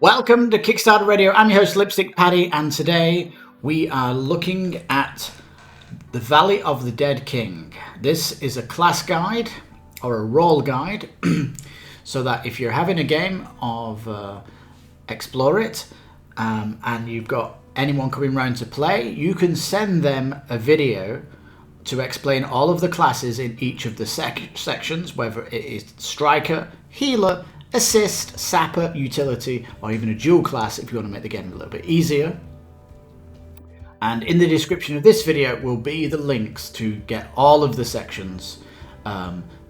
Welcome to Kickstarter Radio. I'm your host, Lipstickpaddy, and today we are looking at the Valley of the Dead King. This is a class guide or a role guide so that if you're having a game of HEXplore It and you've got anyone coming round to play, you can send them a video to explain all of the classes in each of the sections, whether it is striker, healer, assist, sapper, utility, or even a dual class if you want to make the game a little bit easier. And in the description of this video will be the links to get all of the sections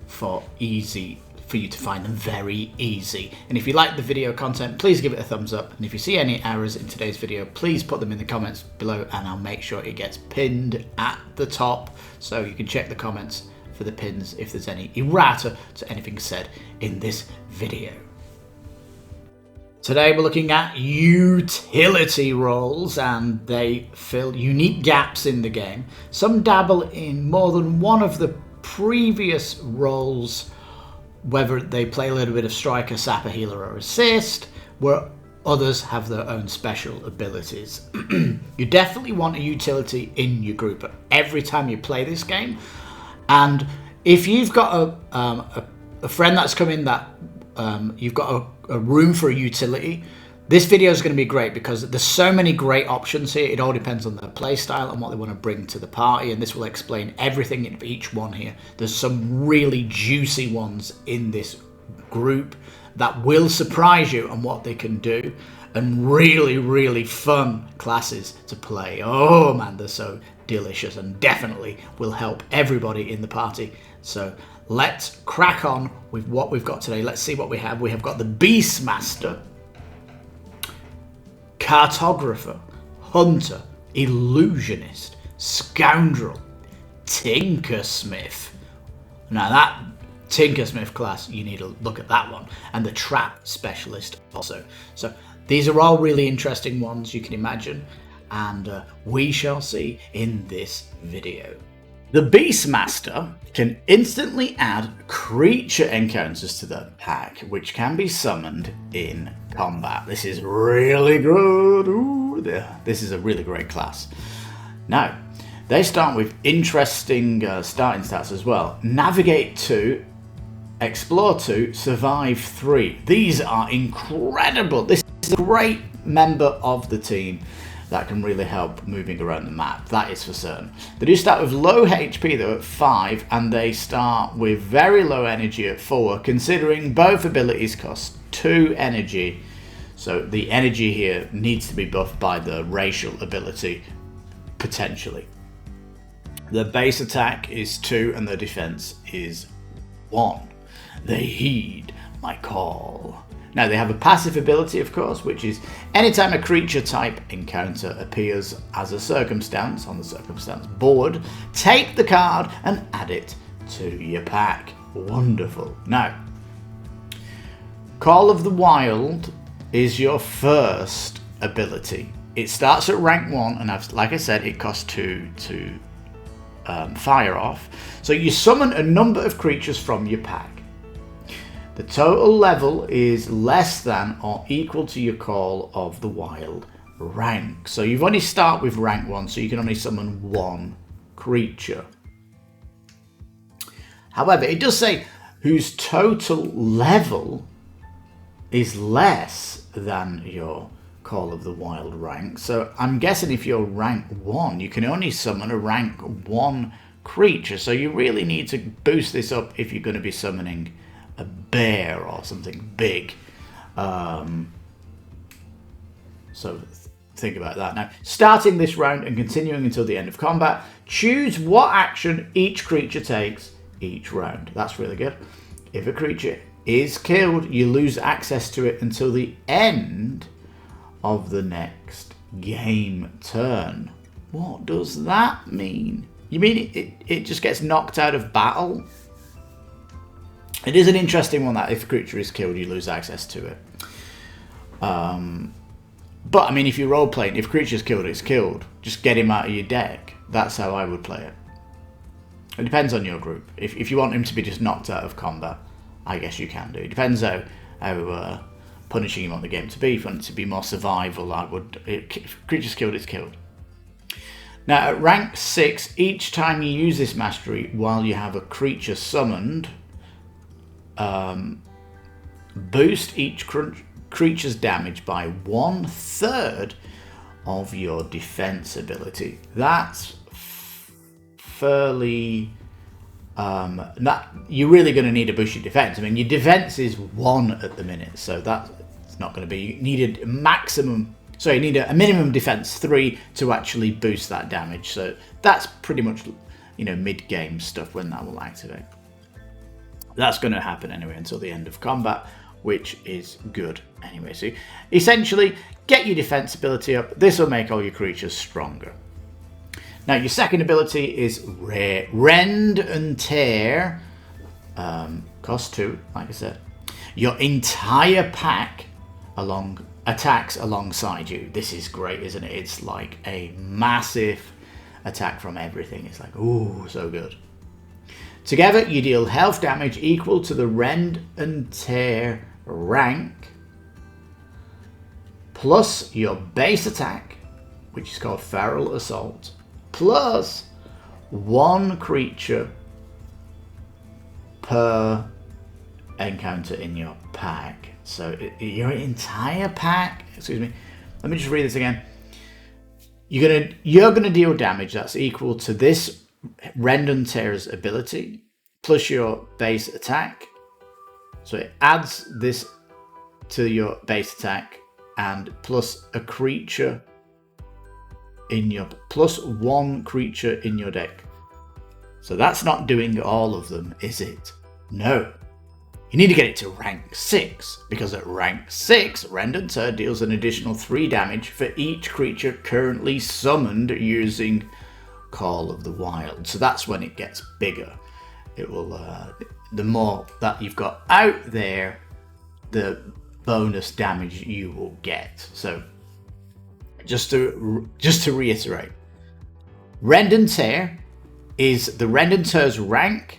for you to find them very easy. And if you like the video content, please give it a thumbs up. And if you see any errors in today's video, please put them in the comments below and I'll make sure it gets pinned at the top so you can check the comments for the pins if there's any errata to anything said in this video. Today we're looking at utility roles, and they fill unique gaps in the game. Some dabble in more than one of the previous roles, whether they play a little bit of striker, sapper, healer or assist, where others have their own special abilities. You definitely want a utility in your group every time you play this game. And if you've got a friend that's come in that you've got a room for a utility, this video is going to be great because there's so many great options here. It all depends on their play style and what they want to bring to the party, and this will explain everything in each one here. There's some really juicy ones in this group that will surprise you on what they can do, and really fun classes to play. Oh man, they're so delicious and definitely will help everybody in the party. So let's crack on with what we've got today. Let's see what we have. We have got the Beastmaster, Cartographer, Hunter, Illusionist, Scoundrel, Tinkersmith. Now that Tinkersmith class, you need to look at that one. And the Trap Specialist also. So these are all really interesting ones you can imagine, and we shall see in this video. The Beastmaster can instantly add creature encounters to the pack, which can be summoned in combat. This is really good. Ooh, this is a really great class. Now, they start with interesting starting stats as well. Navigate 2, Explore 2, Survive 3. These are incredible. This is a great member of the team that can really help moving around the map, that is for certain. They do start with low HP though at 5, and they start with very low energy at 4, considering both abilities cost 2 energy. So the energy here needs to be buffed by the racial ability, potentially. The base attack is 2 and the defense is 1. They heed my call. Now they have a passive ability, of course, which is anytime a creature type encounter appears as a circumstance on the circumstance board, take the card and add it to your pack. Wonderful. Now, Call of the Wild is your first ability. It starts at rank 1, and like I said, it costs 2 to fire off. So you summon a number of creatures from your pack. The total level is less than or equal to your Call of the Wild rank. So you've only start with rank 1, so you can only summon 1 creature. However, it does say whose total level is less than your Call of the Wild rank. So I'm guessing if you're rank 1, you can only summon a rank 1 creature. So you really need to boost this up if you're going to be summoning a bear or something big. So think about that. Now, starting this round and continuing until the end of combat, choose what action each creature takes each round. That's really good. If a creature is killed, you lose access to it until the end of the next game turn. What does that mean? You mean it just gets knocked out of battle? It is an interesting one that if a creature is killed, you lose access to it. But, I mean, if you're role-playing, if a creature is killed, it's killed. Just get him out of your deck. That's how I would play it. It depends on your group. If you want him to be just knocked out of combat, I guess you can do. It depends how punishing you want the game to be. If you want it to be more survival, if creatures killed, it's killed. Now at rank 6, each time you use this mastery while you have a creature summoned, boost each creature's damage by 1/3 of your defense ability. That's fairly... you're really going to need to boost your defense. I mean, your defense is 1 at the minute, so that's not going to be... You need a maximum... So you need a minimum defense 3 to actually boost that damage. So that's pretty much, mid-game stuff when that will activate. That's going to happen anyway until the end of combat, which is good anyway. So essentially, get your defense ability up. This will make all your creatures stronger. Now your second ability is Rend and Tear. Cost 2, like I said. Your entire pack attacks alongside you. This is great, isn't it? It's like a massive attack from everything. It's like, ooh, so good. Together, you deal health damage equal to the Rend and Tear rank, plus your base attack, which is called Feral Assault, plus 1 creature per encounter in your pack. So your entire pack, excuse me, let me just read this again. You're gonna deal damage that's equal to this Rend and Tear's ability plus your base attack. So it adds this to your base attack and plus a creature plus 1 creature in your deck. So that's not doing all of them, is it? No. You need to get it to rank 6, because at rank 6, Rend and Tear deals an additional 3 damage for each creature currently summoned using Call of the Wild. So that's when it gets bigger. It will, the more that you've got out there, the bonus damage you will get. So just to reiterate, Rend and Tear is the Rend and Tear's rank.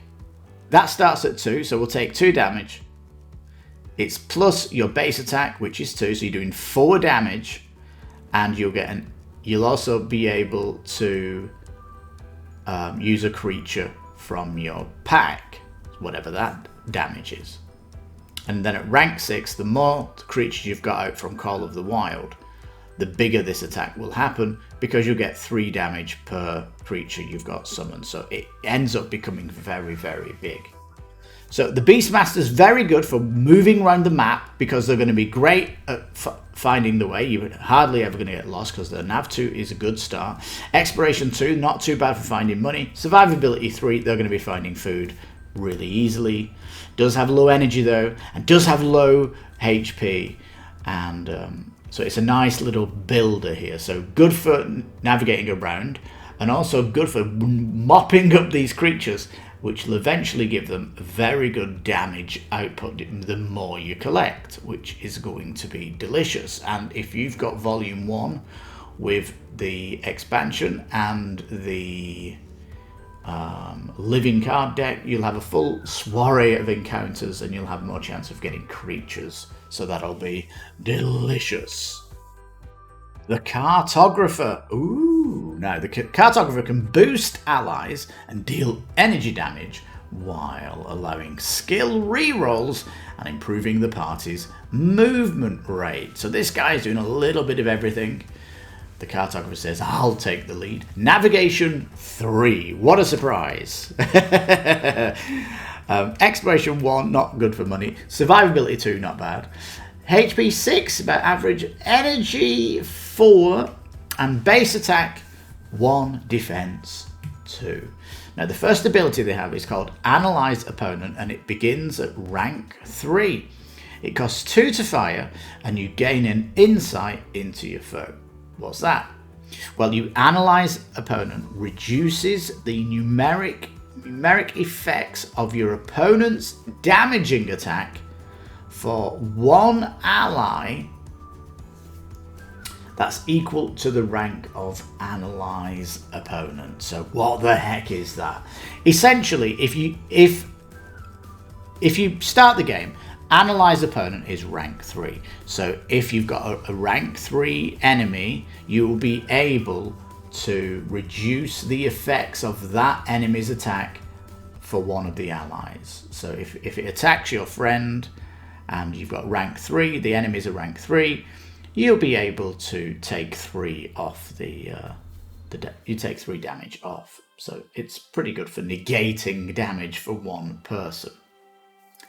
That starts at 2, so we'll take 2 damage. It's plus your base attack, which is 2, so you're doing 4 damage, and you'll also be able to use a creature from your pack, whatever that damage is. And then at rank 6, the more creatures you've got out from Call of the Wild, the bigger this attack will happen, because you'll get 3 damage per creature you've got summoned. So it ends up becoming very, very big. So the Beastmaster is very good for moving around the map, because they're going to be great at finding the way. You're hardly ever going to get lost, because the Nav 2 is a good start. Exploration 2, not too bad for finding money. Survivability 3, they're going to be finding food really easily. Does have low energy though, and does have low HP, and so it's a nice little builder here. So good for navigating around, and also good for mopping up these creatures, which will eventually give them very good damage output the more you collect, which is going to be delicious. And if you've got Volume 1 with the expansion and the living card deck, you'll have a full soiree of encounters, and you'll have more chance of getting creatures. So that'll be delicious. The Cartographer. Ooh, now the Cartographer can boost allies and deal energy damage while allowing skill rerolls and improving the party's movement rate. So this guy's doing a little bit of everything. The Cartographer says, I'll take the lead. Navigation 3. What a surprise. Exploration 1, not good for money. Survivability 2, not bad. HP 6, about average. Energy 4. And base attack 1, defense 2. Now the first ability they have is called Analyze Opponent, and it begins at rank 3. It costs 2 to fire, and you gain an insight into your foe. What's that? Well, you analyze opponent, reduces the numeric effects of your opponent's damaging attack for 1 ally that's equal to the rank of analyze opponent. So what the heck is that? Essentially, if you start the game analyzed opponent is rank 3. So if you've got a rank 3 enemy, you will be able to reduce the effects of that enemy's attack for one of the allies. So if it attacks your friend and you've got rank 3, the enemies are rank 3, you'll be able to take 3 off you take 3 damage off. So it's pretty good for negating damage for one person.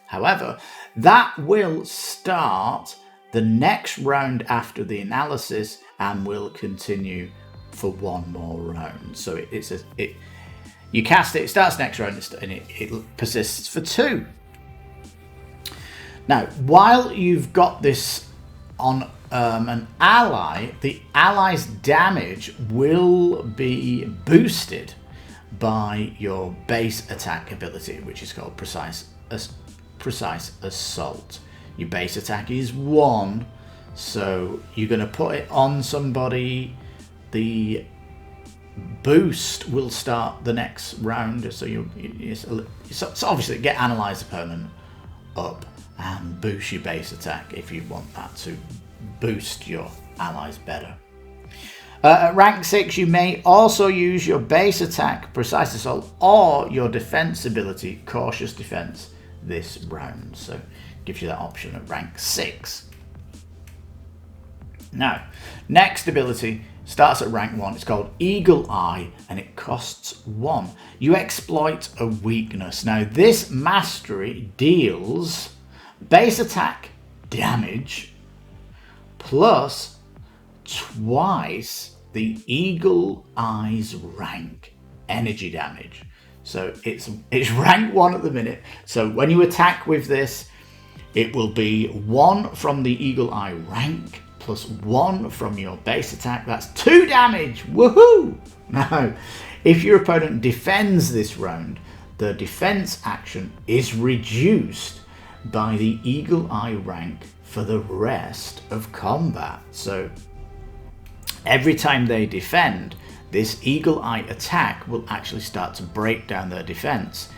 However, that will start the next round after the analysis and will continue for one more round. So you cast it, it starts next round, and it persists for 2. Now, while you've got this on an ally, the ally's damage will be boosted by your base attack ability, which is called Precise Assault. Your base attack is 1, so you're going to put it on somebody. The boost will start the next round, so so obviously get analyzed opponent up and boost your base attack if you want that to boost your allies better. At rank 6, you may also use your base attack, Precise Assault, or your defense ability, Cautious Defense, this round. So gives you that option at rank 6. Now, next ability starts at rank 1. It's called Eagle Eye, and it costs 1. You exploit a weakness. Now, this mastery deals base attack damage plus twice the Eagle Eye's rank energy damage. So it's rank 1 at the minute. So when you attack with this, it will be 1 from the Eagle Eye rank plus 1 from your base attack. That's 2 damage. Woohoo! Now, if your opponent defends this round, the defense action is reduced by the Eagle Eye rank for the rest of combat. So every time they defend, this Eagle Eye attack will actually start to break down their defense,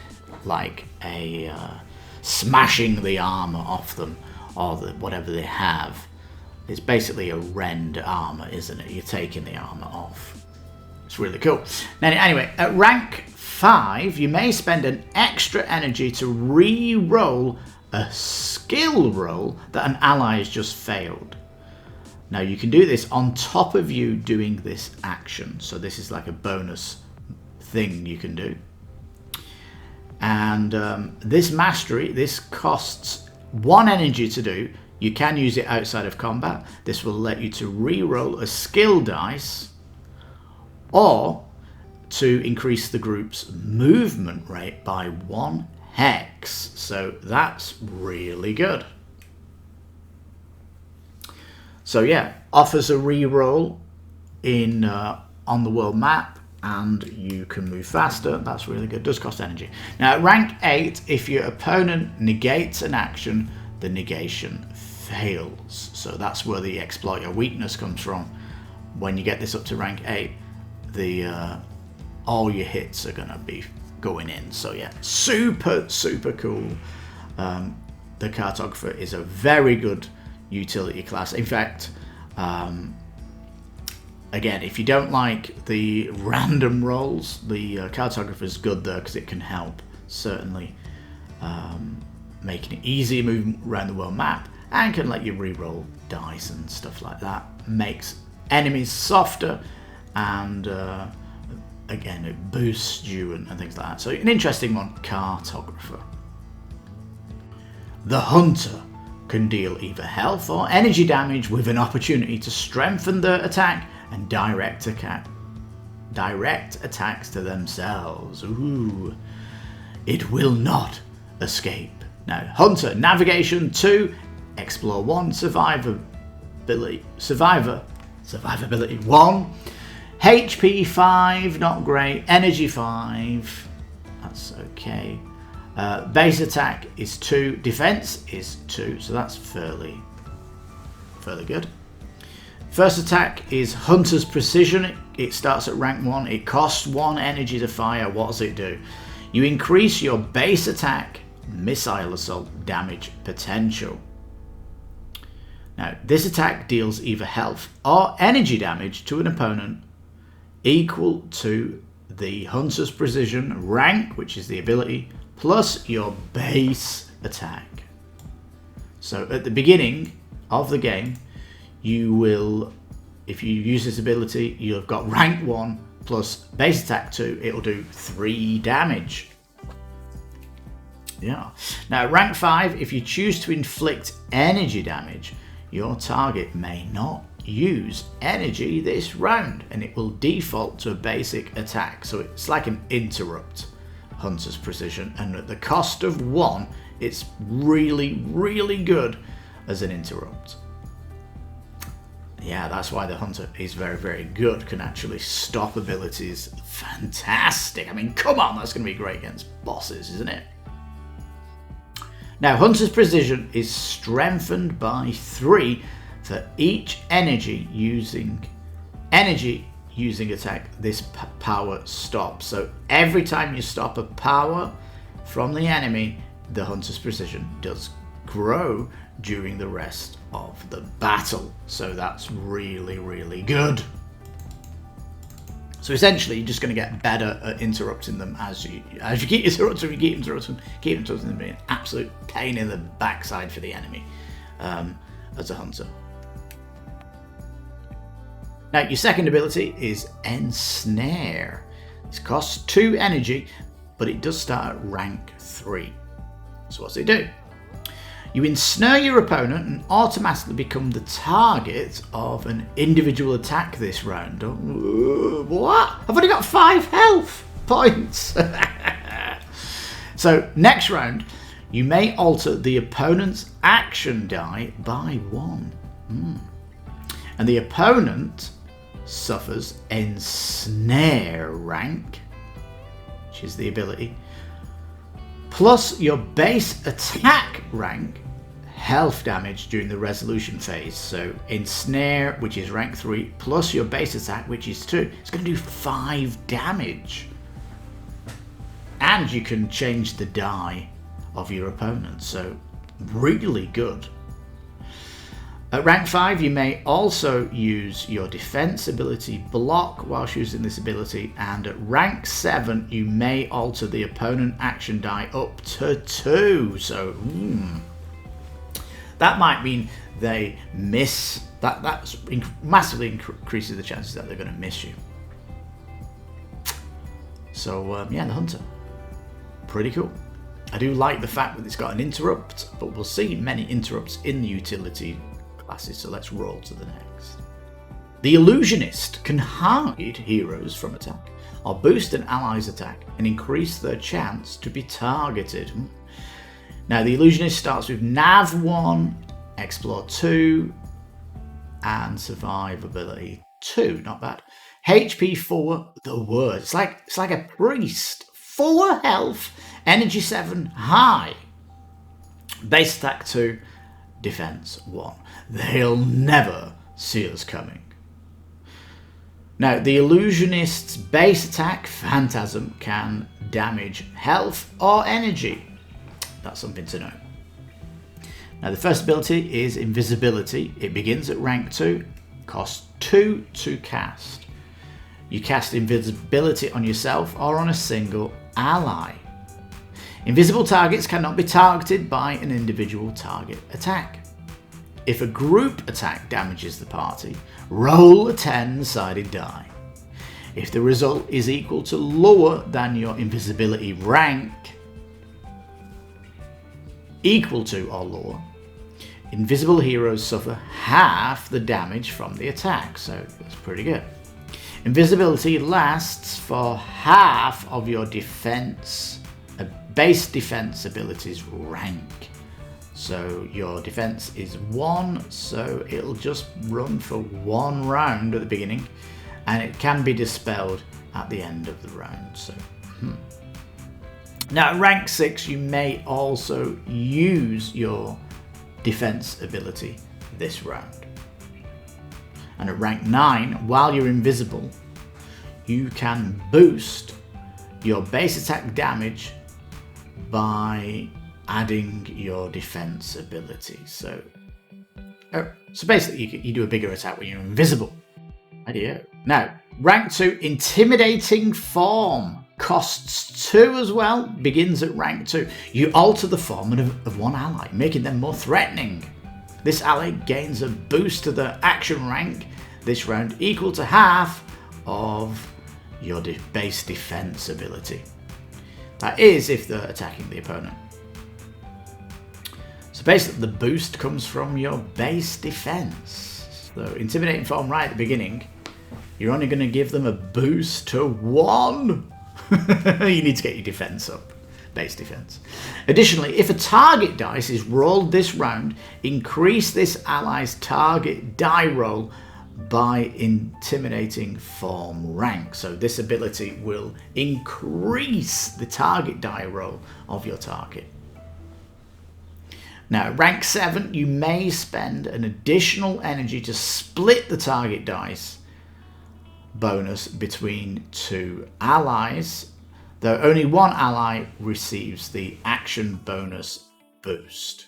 like a smashing the armor off them, or whatever they have. It's basically a rend armor, isn't it? You're taking the armor off. It's really cool. Now, anyway, at rank 5, you may spend an extra energy to re-roll a skill roll that an ally has just failed. Now, you can do this on top of you doing this action. So this is like a bonus thing you can do. And this mastery, this costs 1 energy to do. You can use it outside of combat. This will let you to re-roll a skill dice or to increase the group's movement rate by 1 hex. So that's really good. So yeah, offers a re-roll in on the world map, and you can move faster. That's really good. Does cost energy. Now at rank 8, if your opponent negates an action, the negation fails. So that's where the exploit your weakness comes from. When you get this up to rank 8, all your hits are gonna be going in. So yeah, super cool. The Cartographer is a very good utility class. In fact, again, if you don't like the random rolls, the Cartographer is good there because it can help, certainly making it easier moving around the world map, and can let you re-roll dice and stuff like that. Makes enemies softer, and again, it boosts you and things like that. So an interesting one, Cartographer. The Hunter can deal either health or energy damage with an opportunity to strengthen their attack and direct attacks to themselves. Ooh. It will not escape. Now, Hunter, Navigation 2, Explore 1, Survivability 1, HP 5, not great, Energy 5, that's okay. Base attack is 2, defense is 2, so that's fairly good. First attack is Hunter's Precision. It starts at rank 1. It costs 1 energy to fire. What does it do? You increase your base attack missile assault damage potential. Now, this attack deals either health or energy damage to an opponent equal to the Hunter's Precision rank, which is the ability, plus your base attack. So at the beginning of the game, you will, if you use this ability, you'll have got rank 1 plus base attack 2, it'll do 3 damage. Yeah. Now rank 5, if you choose to inflict energy damage, your target may not use energy this round, and it will default to a basic attack. So it's like an interrupt, Hunter's Precision, and at the cost of 1, it's really, really good as an interrupt. Yeah, that's why the Hunter is very, very good, can actually stop abilities. Fantastic. I mean, come on, that's going to be great against bosses, isn't it? Now, Hunter's Precision is strengthened by 3 for each energy using attack. This power stops. So every time you stop a power from the enemy, the Hunter's Precision does grow during the rest of the battle. So that's really, really good. So essentially, you're just going to get better at interrupting them as you keep interrupting, keep interrupting them, being an absolute pain in the backside for the enemy as a hunter. Now, your second ability is Ensnare. This costs 2 energy, but it does start at rank 3. So what's it do? You ensnare your opponent and automatically become the target of an individual attack this round. What? I've only got 5 health points. So next round, you may alter the opponent's action die by 1. And the opponent suffers Ensnare rank, which is the ability, plus your base attack rank, health damage during the resolution phase. So Ensnare, which is rank 3, plus your base attack, which is 2. It's going to do 5 damage. And you can change the die of your opponent, so really good. At rank 5, you may also use your defense ability Block whilst using this ability, and at rank 7, you may alter the opponent action die up to 2. So, that might mean they miss. That's massively increases the chances that they're going to miss you. So, yeah, the Hunter. Pretty cool. I do like the fact that it's got an interrupt, but we'll see many interrupts in the utility classes, so let's roll to the next. The Illusionist can hide heroes from attack, or boost an ally's attack and increase their chance to be targeted. Now, the Illusionist starts with Nav 1, Explore 2, and Survivability 2. Not bad. HP 4, the word. It's like a priest. 4 health, energy 7, high. Base attack 2, defense 1. They'll never see us coming. Now, the Illusionist's base attack, Phantasm, can damage health or energy. That's something to know. Now, the first ability is Invisibility. It begins at rank 2, costs 2 to cast. You cast Invisibility on yourself or on a single ally. Invisible targets cannot be targeted by an individual target attack. If a group attack damages the party, roll a 10-sided die. If the result is equal to lower than your invisibility rank, equal to or lower, invisible heroes suffer half the damage from the attack, so that's pretty good. Invisibility lasts for half of your defense, base defense ability's rank. So your defense is 1, so it'll just run for 1 round at the beginning, and it can be dispelled at the end of the round. So, Now at rank 6, you may also use your defense ability this round. And at rank 9, while you're invisible, you can boost your base attack damage by adding your defense ability. So basically you do a bigger attack when you're invisible. Idea. Now, rank 2, Intimidating Form. Costs 2 as well, begins at rank 2. You alter the form of one ally, making them more threatening. This ally gains a boost to the action rank this round equal to half of your base defense ability. That is if they're attacking the opponent. So basically the boost comes from your base defense. So Intimidating Form right at the beginning, you're only going to give them a boost to 1. You need to get your defense up, base defense. Additionally, if a target dice is rolled this round, increase this ally's target die roll by Intimidating Form rank. So this ability will increase the target die roll of your target. Now, rank 7, you may spend an additional energy to split the target dice bonus between 2 allies, though only one ally receives the action bonus boost.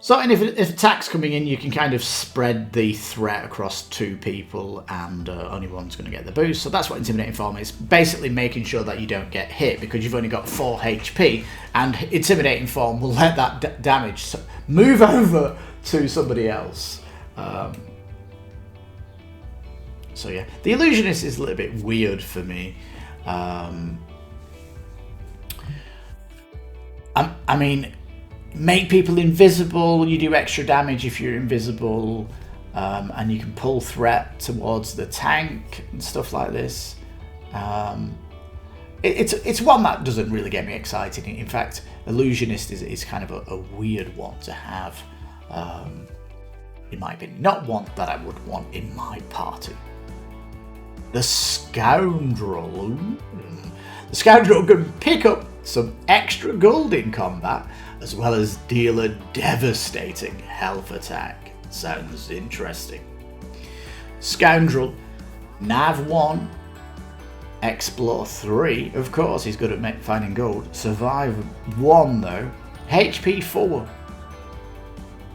And if attacks coming in, you can kind of spread the threat across 2 people, and only one's going to get the boost. So that's what Intimidating Form is, basically making sure that you don't get hit, because you've only got 4 HP, and Intimidating Form will let that damage move over to somebody else. So yeah, the Illusionist is a little bit weird for me. I mean, make people invisible, you do extra damage if you're invisible, and you can pull threat towards the tank and stuff like this. It's one that doesn't really get me excited. In fact, Illusionist is kind of a weird one to have, in my opinion. Not one that I would want in my party. The Scoundrel. The Scoundrel can pick up some extra gold in combat, as well as deal a devastating health attack. Sounds interesting. Scoundrel, Nav 1, Explore 3. Of course, he's good at finding gold. Survive 1 though. HP 4.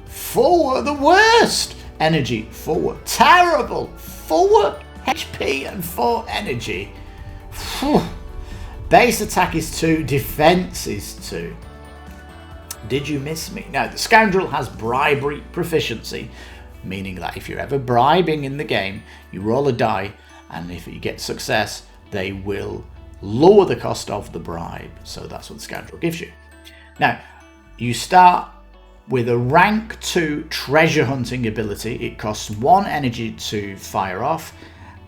4, the worst! Energy 4. Terrible! 4 HP and 4 energy. Whew. Base attack is 2, defense is 2. Did you miss me? Now, the Scoundrel has bribery proficiency, meaning that if you're ever bribing in the game, you roll a die, and if you get success, they will lower the cost of the bribe. So that's what the Scoundrel gives you. Now, you start with a rank 2 treasure hunting ability. It costs 1 energy to fire off,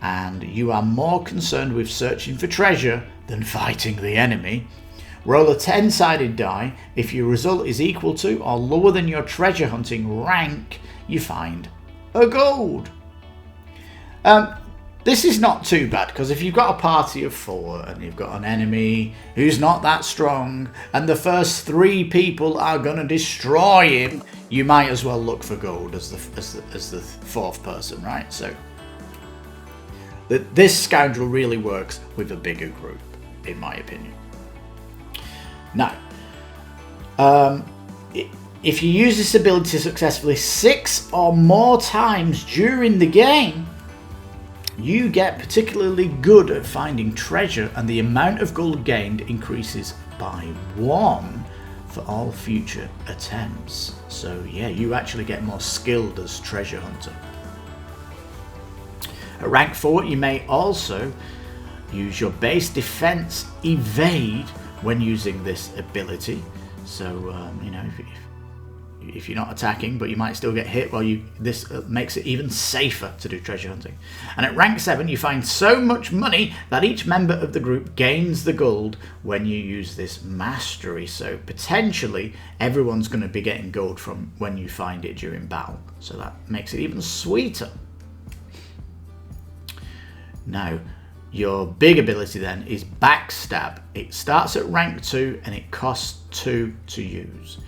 and you are more concerned with searching for treasure than fighting the enemy. Roll a 10-sided die. If your result is equal to or lower than your treasure hunting rank, you find a gold. This is not too bad, because if you've got a party of 4 and you've got an enemy who's not that strong, and the first 3 people are going to destroy him, you might as well look for gold as the 4th person, right? So this Scoundrel really works with a bigger group, in my opinion. Now, if you use this ability successfully 6 or more times during the game, you get particularly good at finding treasure, and the amount of gold gained increases by 1 for all future attempts. So yeah, you actually get more skilled as treasure hunter. At rank 4, you may also use your base defense evade when using this ability. So if you're not attacking, but you might still get hit, this makes it even safer to do treasure hunting. And at rank 7, you find so much money that each member of the group gains the gold when you use this mastery. So potentially everyone's going to be getting gold from when you find it during battle. So that makes it even sweeter. Now, your big ability then is Backstab. It starts at rank 2 and it costs 2 to use.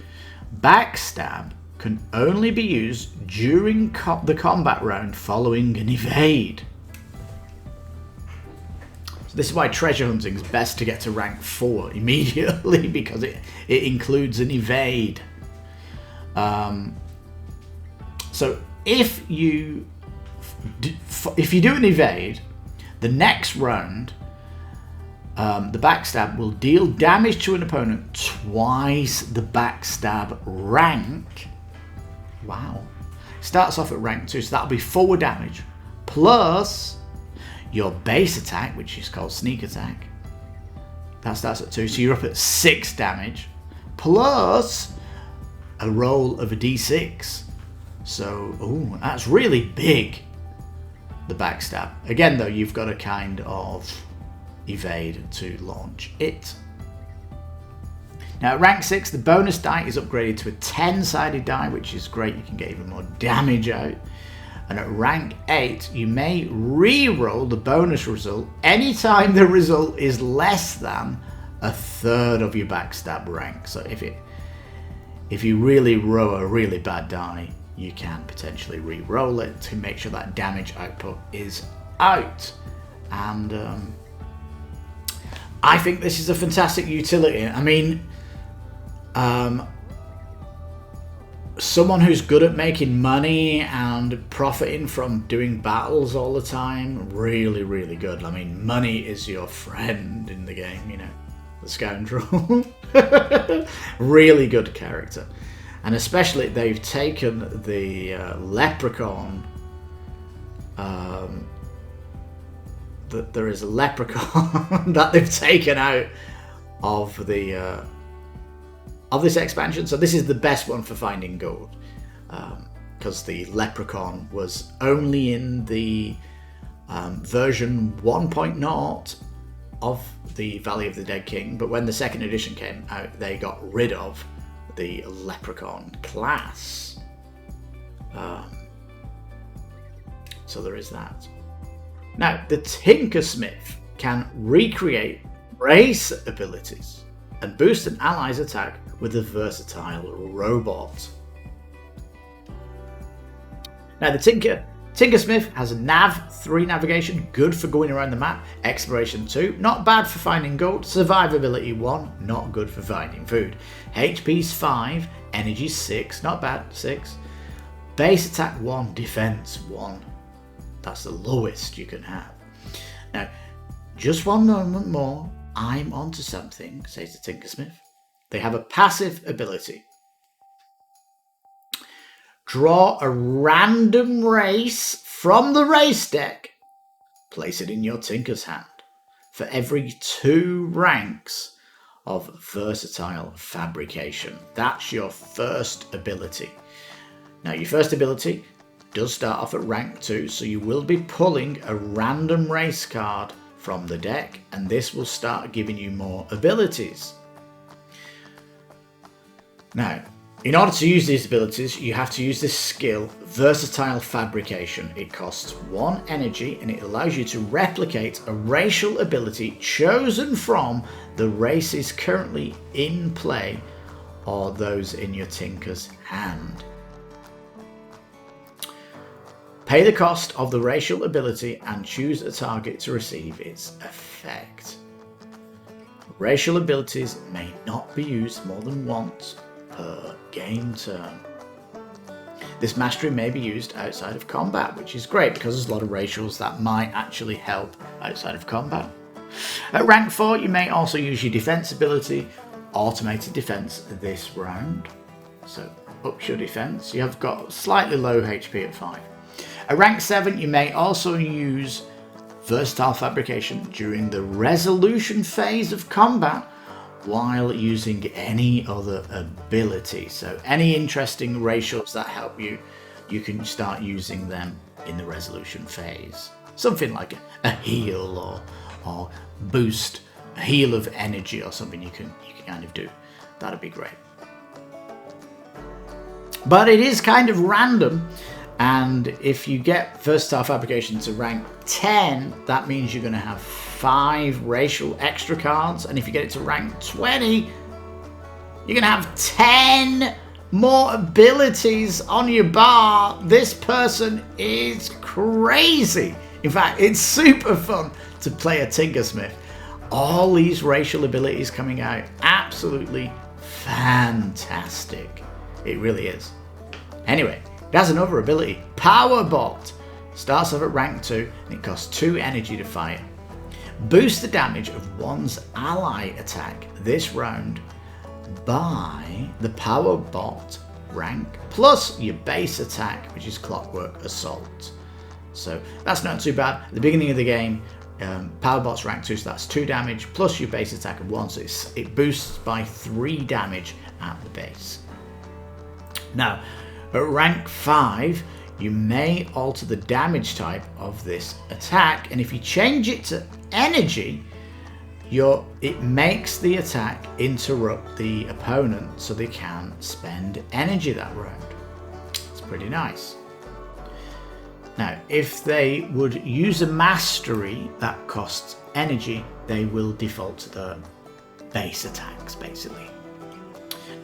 Backstab can only be used during the combat round following an evade. So this is why treasure hunting is best to get to rank 4 immediately, because it includes an evade. So if you do an evade, the next round, the backstab will deal damage to an opponent twice the backstab rank. Wow. Starts off at rank 2, so that'll be 4 damage. Plus your base attack, which is called sneak attack. That starts at 2, so you're up at 6 damage. Plus a roll of a d6. So, ooh, that's really big, the backstab. Again, though, you've got to kind of evade to launch it. Now, at rank 6, the bonus die is upgraded to a 10-sided die, which is great. You can get even more damage out. And at rank 8, you may re-roll the bonus result anytime the result is less than a third of your backstab rank. So if you really roll a really bad die, you can potentially re-roll it to make sure that damage output is out. And I think this is a fantastic utility. I mean, someone who's good at making money and profiting from doing battles all the time, really, really good. I mean, money is your friend in the game, you know, the Scoundrel. Really good character. And especially they've taken the leprechaun. There is a leprechaun that they've taken out of the of this expansion. So this is the best one for finding gold, because the leprechaun was only in the version 1.0 of the Valley of the Dead King, but when the second edition came out, they got rid of the leprechaun class. So there is that. Now, the Tinkersmith can recreate race abilities and boost an ally's attack with a versatile robot. Now, the Tinkersmith has a Nav 3 navigation, good for going around the map. Exploration 2, not bad for finding gold. Survivability 1, not good for finding food. HP's 5, energy 6, not bad, 6. Base attack 1, defense 1. That's the lowest you can have. Now, just one moment more, I'm onto something, says the Tinkersmith. They have a passive ability. Draw a random race from the race deck. Place it in your Tinker's hand for every 2 ranks of versatile fabrication. That's your first ability. Now, your first ability does start off at rank 2, so you will be pulling a random race card from the deck, and this will start giving you more abilities. Now, in order to use these abilities, you have to use this skill, Versatile Fabrication. It costs 1 energy, and it allows you to replicate a racial ability chosen from the races currently in play or those in your Tinker's hand. Pay the cost of the racial ability and choose a target to receive its effect. Racial abilities may not be used more than once per game turn. This mastery may be used outside of combat, which is great because there's a lot of racials that might actually help outside of combat. At rank 4, you may also use your defense ability, Automated Defense, this round. So ups your defense. You have got slightly low HP at 5. At rank 7, you may also use Versatile Fabrication during the resolution phase of combat while using any other ability. So any interesting racials that help you, you can start using them in the resolution phase. Something like a heal or boost, a heal of energy or something you can kind of do. That'd be great. But it is kind of random. And if you get Versatile Fabrication to rank 10, that means you're going to have 5 racial extra cards. And if you get it to rank 20, you're going to have 10 more abilities on your bar. This person is crazy. In fact, it's super fun to play a Tinkersmith. All these racial abilities coming out, absolutely fantastic. It really is. Anyway, it has another ability, Power Bolt. Starts off at rank 2 and it costs 2 energy to fire. Boost the damage of one's ally attack this round by the Power Bolt rank plus your base attack, which is Clockwork Assault. So that's not too bad. At the beginning of the game, Power Bolt's rank 2, so that's 2 damage plus your base attack of 1, so it boosts by 3 damage at the base. Now, at rank 5, you may alter the damage type of this attack, and if you change it to energy, it makes the attack interrupt the opponent so they can spend energy that round. It's pretty nice. Now, if they would use a mastery that costs energy, they will default to the base attacks, basically.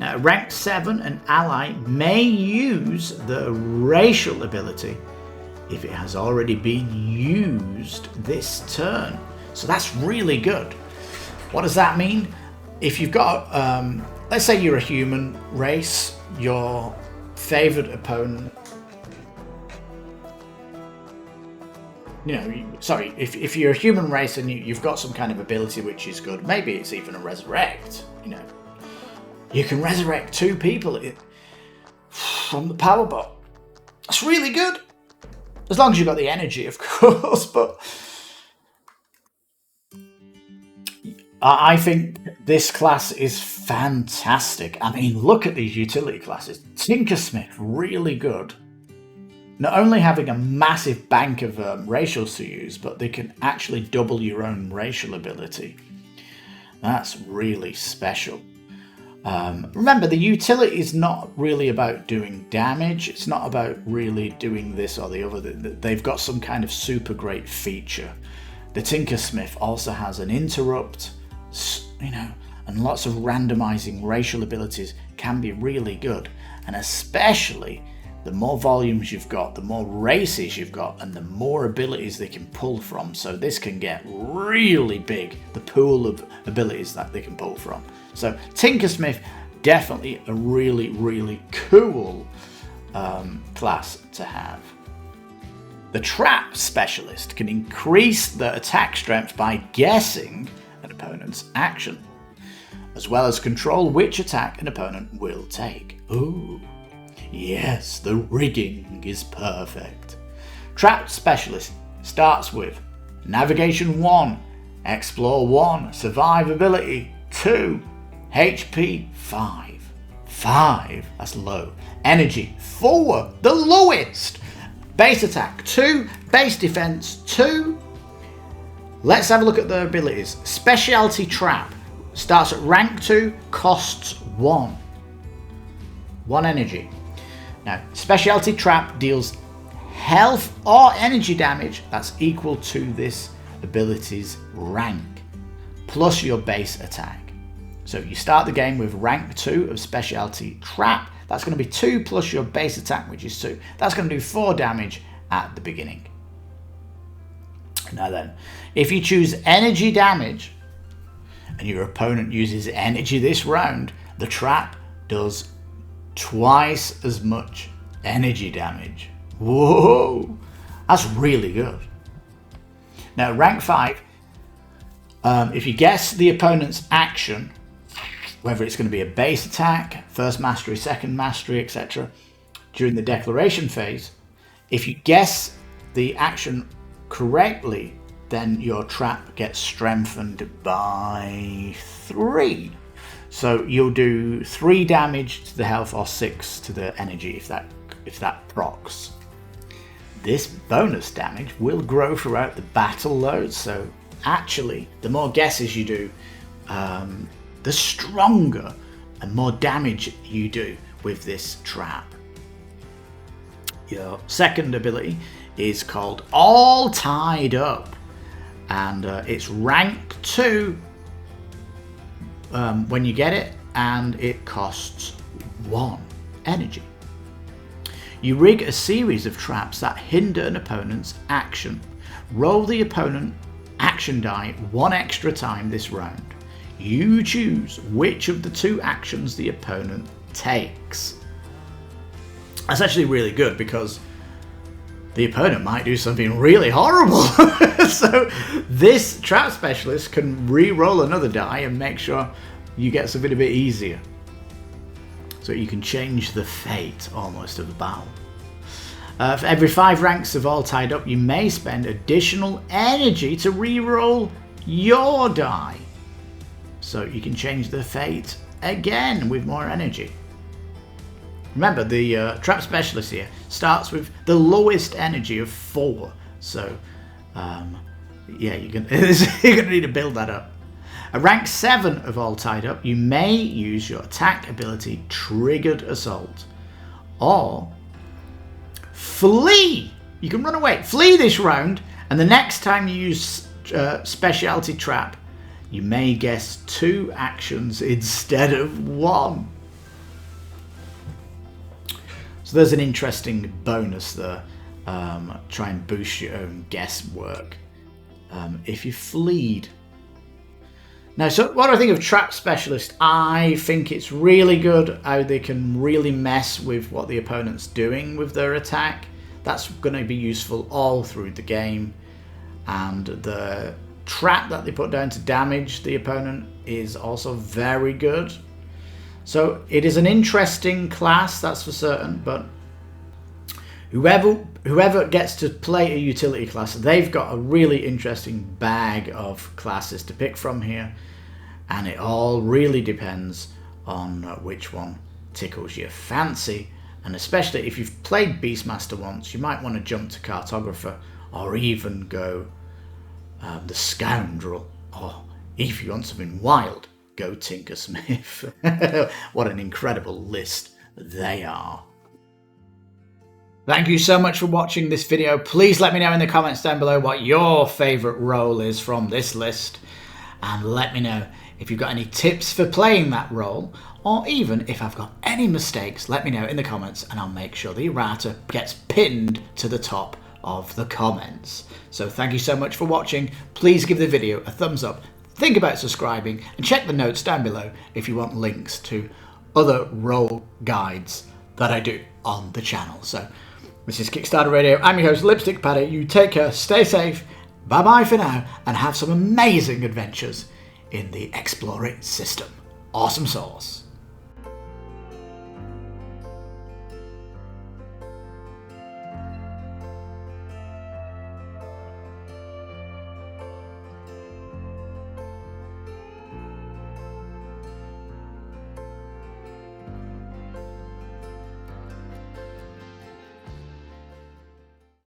Now, rank 7, an ally may use the racial ability if it has already been used this turn. So that's really good. What does that mean? If you've got, let's say you're a human race, your favored opponent, if you're a human race and you've got some kind of ability which is good, maybe it's even a resurrect, you can resurrect 2 people from the power bot. That's really good. As long as you've got the energy, of course, but I think this class is fantastic. I mean, look at these utility classes. Tinkersmith, really good. Not only having a massive bank of racials to use, but they can actually double your own racial ability. That's really special. Remember, the utility is not really about doing damage. It's not about really doing this or the other. They've got some kind of super great feature. The Tinkersmith also has an interrupt, and lots of randomizing racial abilities can be really good. And especially the more volumes you've got, the more races you've got, and the more abilities they can pull from. So this can get really big, the pool of abilities that they can pull from. So Tinkersmith, definitely a really, really cool class to have. The Trap Specialist can increase the attack strength by guessing an opponent's action, as well as control which attack an opponent will take. Ooh, yes, the rigging is perfect. Trap Specialist starts with Navigation 1, Explore 1, Survivability 2, HP 5. 5, that's low. Energy 4, the lowest. Base attack 2, base defense 2. Let's have a look at the abilities. Specialty Trap starts at rank 2, costs 1. 1 energy. Now, Specialty Trap deals health or energy damage that's equal to this ability's rank, plus your base attack. So you start the game with rank 2 of Specialty Trap. That's going to be 2 plus your base attack, which is 2. That's going to do 4 damage at the beginning. Now then, if you choose energy damage, and your opponent uses energy this round, the trap does twice as much energy damage. Whoa! That's really good. Now, rank 5, if you guess the opponent's action, whether it's going to be a base attack, first mastery, second mastery, etc., during the declaration phase, if you guess the action correctly, then your trap gets strengthened by 3. So you'll do 3 damage to the health or 6 to the energy if that procs. This bonus damage will grow throughout the battle load, so actually the more guesses you do, the stronger and more damage you do with this trap. Your second ability is called All Tied Up, and it's rank 2 when you get it, and it costs 1 energy. You rig a series of traps that hinder an opponent's action. Roll the opponent action die one extra time this round. You choose which of the 2 actions the opponent takes. That's actually really good because the opponent might do something really horrible. So this trap specialist can re-roll another die and make sure you get something a bit easier. So you can change the fate almost of the battle. For every 5 ranks of all tied up, you may spend additional energy to re-roll your die. So you can change the fate again with more energy. Remember, the trap specialist here starts with the lowest energy of 4. So, yeah, you're going to need to build that up. At rank 7 of all tied up, you may use your attack ability Triggered Assault. Or flee! You can run away. Flee this round, and the next time you use Specialty Trap, you may guess 2 actions instead of 1. So there's an interesting bonus there. Try and boost your own guesswork if you fleed. Now, so what do I think of Trap Specialist? I think it's really good how they can really mess with what the opponent's doing with their attack. That's going to be useful all through the game. And the trap that they put down to damage the opponent is also very good. So it is an interesting class, that's for certain, but whoever gets to play a utility class, they've got a really interesting bag of classes to pick from here, and it all really depends on which one tickles your fancy. And especially if you've played Beastmaster once, you might want to jump to Cartographer, or even go the Scoundrel, or if you want something wild, go Tinkersmith. What an incredible list they are. Thank you so much for watching this video. Please let me know in the comments down below what your favourite role is from this list. And let me know if you've got any tips for playing that role, or even if I've got any mistakes, let me know in the comments and I'll make sure the errata gets pinned to the top of the comments. So thank you so much for watching. Please give the video a thumbs up. Think about subscribing and check the notes down below if you want links to other role guides that I do on the channel. So this is Kickstarter Radio. I'm your host, Lipstickpaddy. You take care, stay safe, bye bye for now, and have some amazing adventures in the HEXplore It system. Awesome sauce.